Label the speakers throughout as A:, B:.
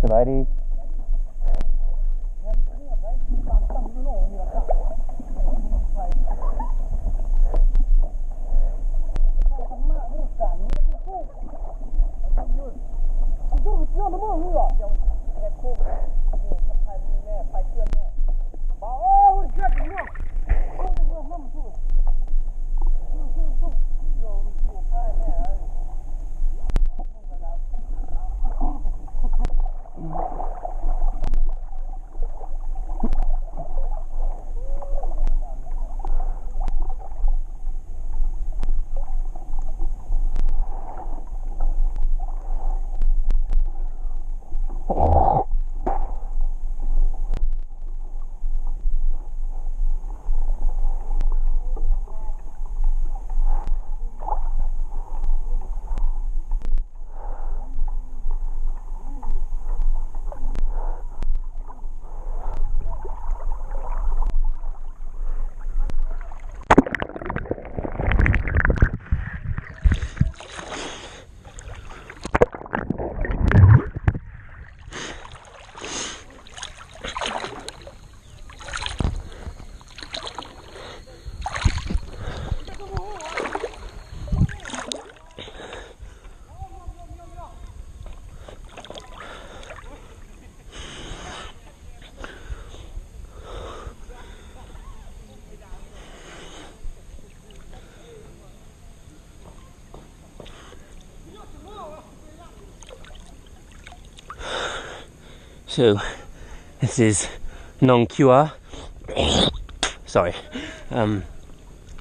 A: Alrighty. So this is Nong Khaiw. Sorry, Nong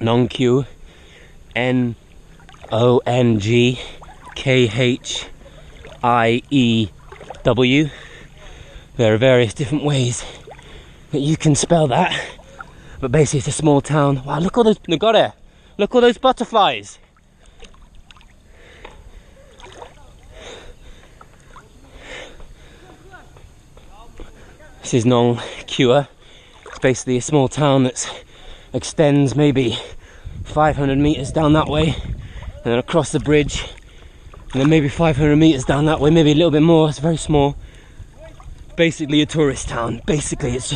A: Khaiw, Nongkhaiw. There are various different ways that you can spell that, but basically it's a small town. Wow, look all those Nagore! Look all those butterflies! This is Nong Khaiw. It's basically a small town that extends maybe 500 meters down that way, and then across the bridge, and then maybe 500 meters down that way, maybe a little bit more. It's very small. Basically a tourist town. Basically it's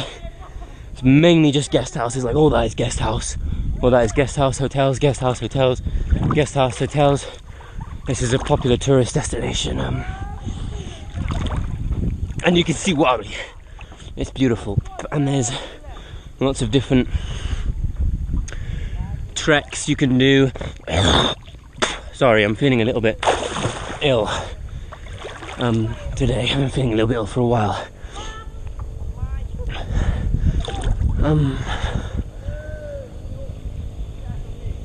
A: mainly just guest houses. Like all that is guest house. All that is guest house, hotels, guest house, hotels, guest house, hotels. This is a popular tourist destination. And you can see Wari. It's beautiful, and there's lots of different treks you can do. Sorry, I'm feeling a little bit ill today. I've been feeling a little bit ill for a while.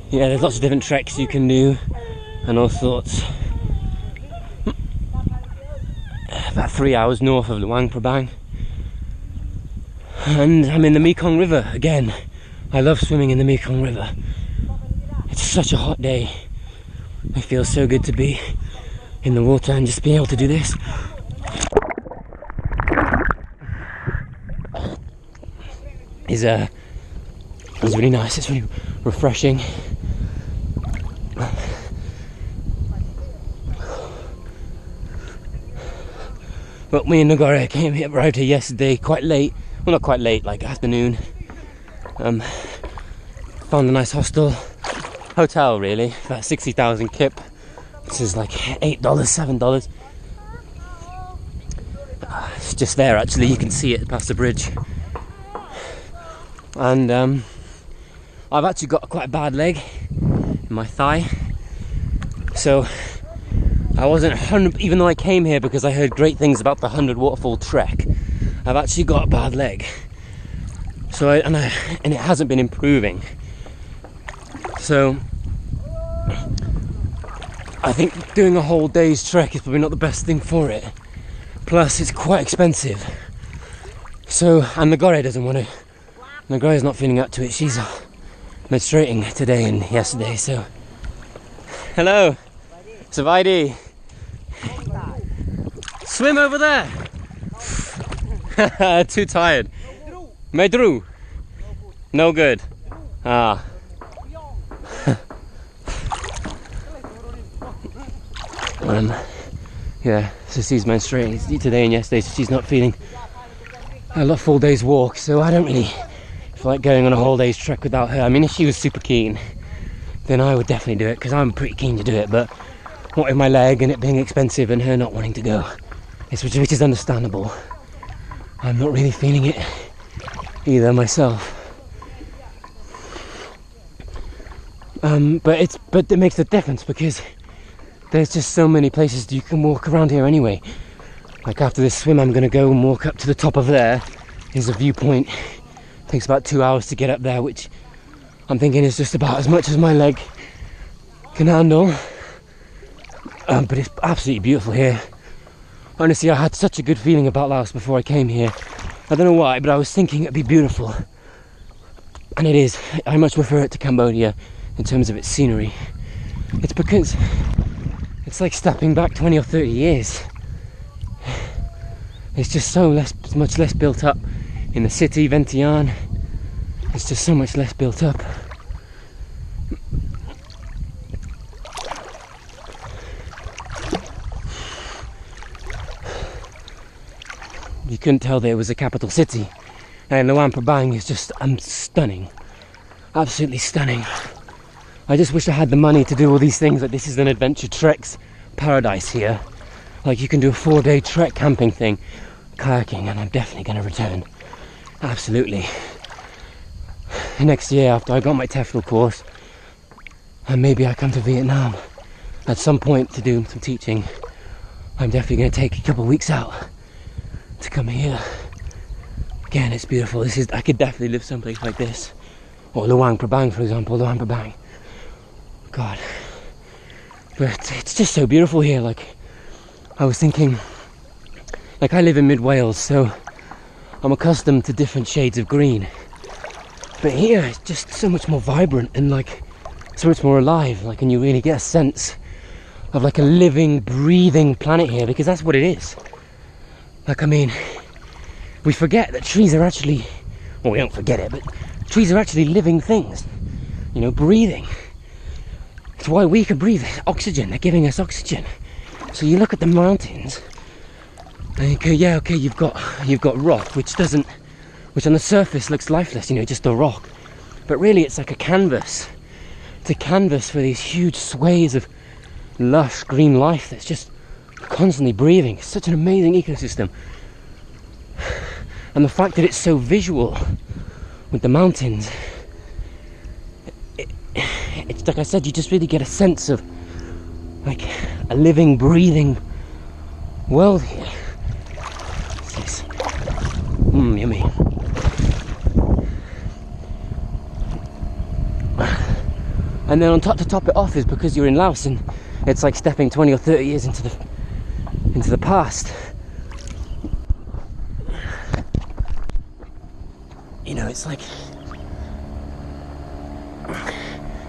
A: Yeah, there's lots of different treks you can do and all sorts. About 3 hours north of Luang Prabang. And I'm in the Mekong River again. I love swimming in the Mekong River. It's such a hot day. It feels so good to be in the water and just be able to do this. It's really nice. It's really refreshing. But me and Nagore arrived here yesterday quite late. Well, not quite late, like afternoon. Found a nice hotel really, about 60,000 kip. This is like $8, $7. It's just there actually, you can see it past the bridge. And I've actually got quite a bad leg in my thigh. So I wasn't 100, even though I came here because I heard great things about the 100 waterfall trek. I've actually got a bad leg, so and it hasn't been improving. So I think doing a whole day's trek is probably not the best thing for it. Plus, it's quite expensive. So, and Nagore doesn't want to. Nagore's not feeling up to it. She's menstruating today and yesterday. So, hello, Savadi. Swim over there. Too tired. Medru. No good. Ah. Yeah, so she's menstruating today and yesterday, so she's not feeling a full day's walk, so I don't really feel like going on a whole day's trek without her. I mean, if she was super keen, then I would definitely do it, because I'm pretty keen to do it, but not with my leg and it being expensive and her not wanting to go, which is understandable. I'm not really feeling it either myself. But it makes a difference, because there's just so many places you can walk around here anyway. Like after this swim, I'm gonna go and walk up to the top of there. Here's a viewpoint. It takes about 2 hours to get up there, which I'm thinking is just about as much as my leg can handle. But it's absolutely beautiful here. Honestly, I had such a good feeling about Laos before I came here. I don't know why, but I was thinking it'd be beautiful. And it is. I much prefer it to Cambodia in terms of its scenery. It's because it's like stepping back 20 or 30 years. It's just much less built up in the city, Vientiane. It's just so much less built up. You couldn't tell that it was a capital city. And Luang Prabang is just stunning. Absolutely stunning. I just wish I had the money to do all these things. Like, this is an adventure treks paradise here. Like, you can do a 4-day trek camping thing, kayaking, and I'm definitely going to return. Absolutely. Next year, after I got my TEFL course, and maybe I come to Vietnam at some point to do some teaching, I'm definitely going to take a couple of weeks out to come here. Again, it's beautiful. I could definitely live someplace like this. Or Luang Prabang, for example. Luang Prabang. God, but it's just so beautiful here. Like, I was thinking, like, I live in mid Wales, so I'm accustomed to different shades of green, but here it's just so much more vibrant and like so much more alive. Like, and you really get a sense of like a living, breathing planet here, because that's what it is. Like, I mean, we forget that trees are actually, well, we don't forget it, but trees are actually living things, you know, breathing. It's why we can breathe oxygen. They're giving us oxygen. So you look at the mountains and you go, yeah, okay, you've got rock, which on the surface looks lifeless, you know, just a rock. But really it's like a canvas. It's a canvas for these huge swathes of lush green life that's just constantly breathing. It's such an amazing ecosystem. And the fact that it's so visual with the mountains, it's like I said, you just really get a sense of like a living, breathing world here. What's this? Yummy. And then to top it off is because you're in Laos and it's like stepping 20 or 30 years into the past. You know, it's like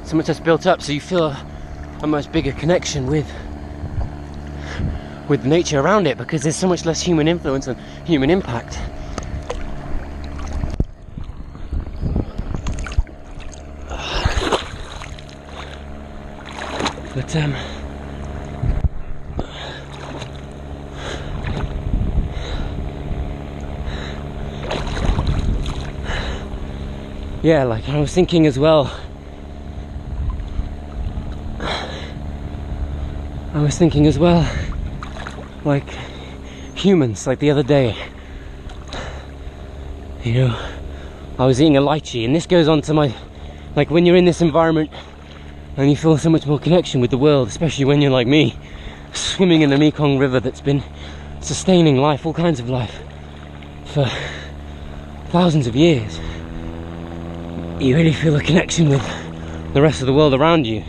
A: so much that's built up, so you feel a much bigger connection with nature around it, because there's so much less human influence and human impact. But yeah, like I was thinking as well, like humans, like the other day, you know, I was eating a lychee, and this goes on to my, like when you're in this environment and you feel so much more connection with the world, especially when you're like me, swimming in the Mekong River that's been sustaining life, all kinds of life, for thousands of years, you really feel a connection with the rest of the world around you.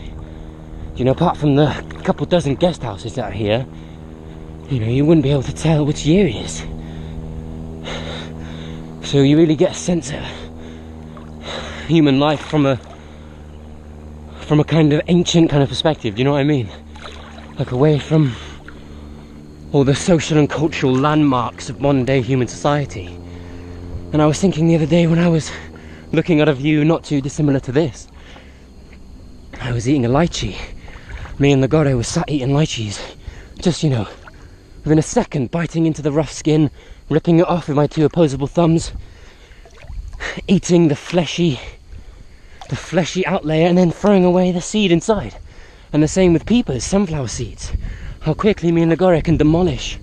A: You know, apart from the couple dozen guest houses that are here, you know, you wouldn't be able to tell which year it is. So you really get a sense of human life from a kind of ancient kind of perspective, do you know what I mean? Like away from all the social and cultural landmarks of modern day human society. And I was thinking the other day when I was looking at a view not too dissimilar to this, I was eating a lychee. Me and the Gore was sat eating lychees, just, you know, within a second, biting into the rough skin, ripping it off with my two opposable thumbs, eating the fleshy out layer, and then throwing away the seed inside. And the same with peepers, sunflower seeds. How quickly me and the Gore can demolish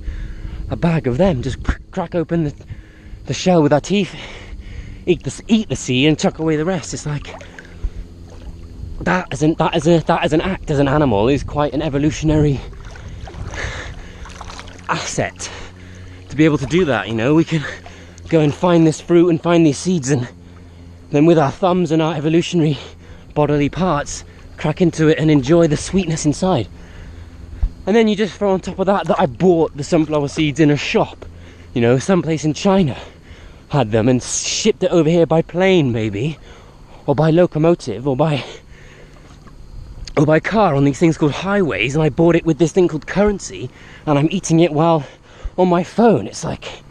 A: a bag of them, just crack open the shell with our teeth, eat the seed and chuck away the rest. It's like that as an act, as an animal, is quite an evolutionary asset to be able to do that. You know, we can go and find this fruit and find these seeds, and then with our thumbs and our evolutionary bodily parts crack into it and enjoy the sweetness inside. And then you just throw on top of that I bought the sunflower seeds in a shop, you know, someplace in China had them and shipped it over here by plane maybe, or by locomotive, or by car on these things called highways, and I bought it with this thing called currency, and I'm eating it while on my phone. It's like,